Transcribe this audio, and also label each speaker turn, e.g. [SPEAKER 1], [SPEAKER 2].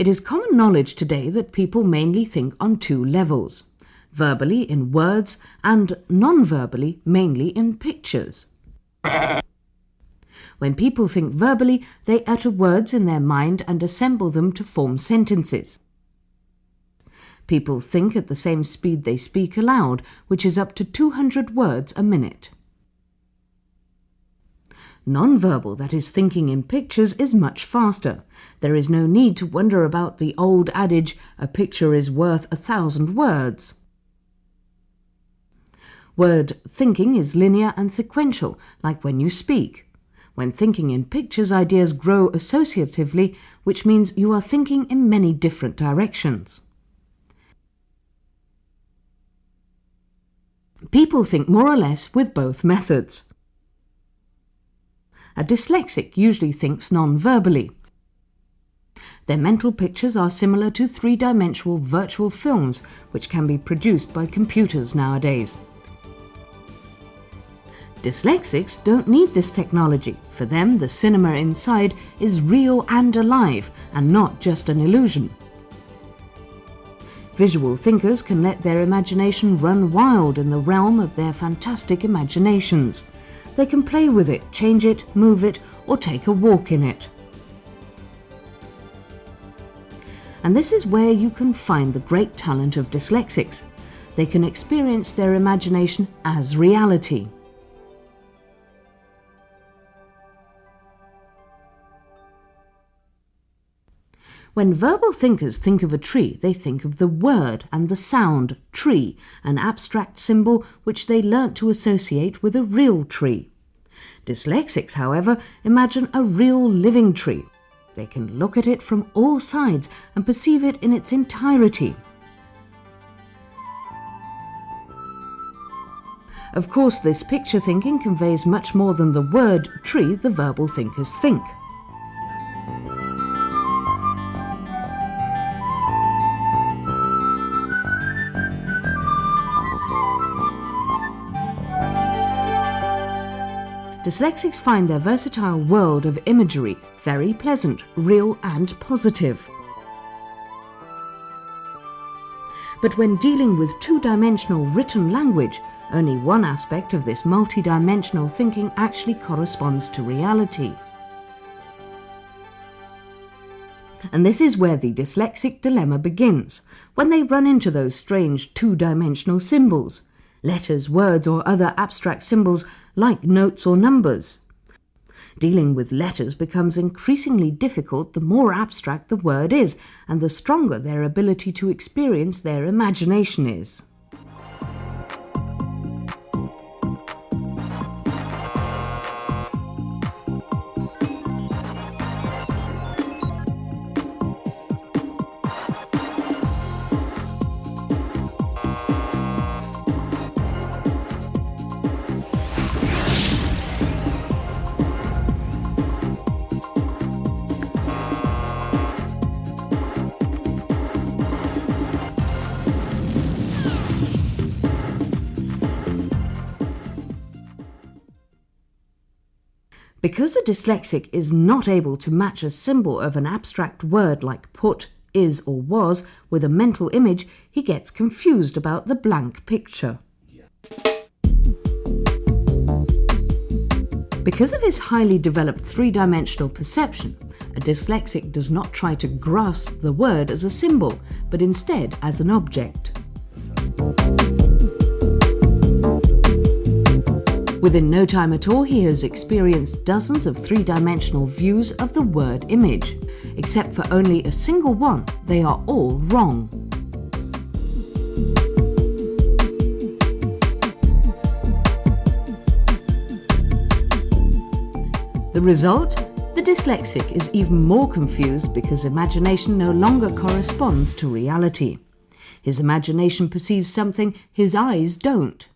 [SPEAKER 1] It is common knowledge today that people mainly think on two levels: verbally in words and non-verbally mainly in pictures. When people think verbally, they utter words in their mind and assemble them to form sentences. People think at the same speed they speak aloud, which is up to 200 words a minute. Non-verbal, that is thinking in pictures, is much faster. There is no need to wonder about the old adage, "A picture is worth 1,000 words." Word thinking is linear and sequential, like when you speak. When thinking in pictures, ideas grow associatively, which means you are thinking in many different directions. People think more or less with both methods. A dyslexic usually thinks non-verbally. Their mental pictures are similar to three-dimensional virtual films, which can be produced by computers nowadays. Dyslexics don't need this technology. For them, the cinema inside is real and alive, and not just an illusion. Visual thinkers can let their imagination run wild in the realm of their fantastic imaginations. They can play with it, change it, move it, or take a walk in it. And this is where you can find the great talent of dyslexics. They can experience their imagination as reality. When verbal thinkers think of a tree, they think of the word and the sound tree, an abstract symbol which they learnt to associate with a real tree. Dyslexics, however, imagine a real living tree. They can look at it from all sides and perceive it in its entirety. Of course, this picture thinking conveys much more than the word tree the verbal thinkers think. Dyslexics find their versatile world of imagery very pleasant, real and positive. But when dealing with two-dimensional written language, only one aspect of this multi-dimensional thinking actually corresponds to reality. And this is where the dyslexic dilemma begins, when they run into those strange two-dimensional symbols, letters, words or other abstract symbols like notes or numbers. Dealing with letters becomes increasingly difficult the more abstract the word is, and the stronger their ability to experience their imagination is. Because a dyslexic is not able to match a symbol of an abstract word like put, is or was with a mental image, he gets confused about the blank picture. Because of his highly developed three-dimensional perception, a dyslexic does not try to grasp the word as a symbol, but instead as an object. Within no time at all, he has experienced dozens of three-dimensional views of the word image. Except for only a single one, they are all wrong. The result? The dyslexic is even more confused because imagination no longer corresponds to reality. His imagination perceives something his eyes don't.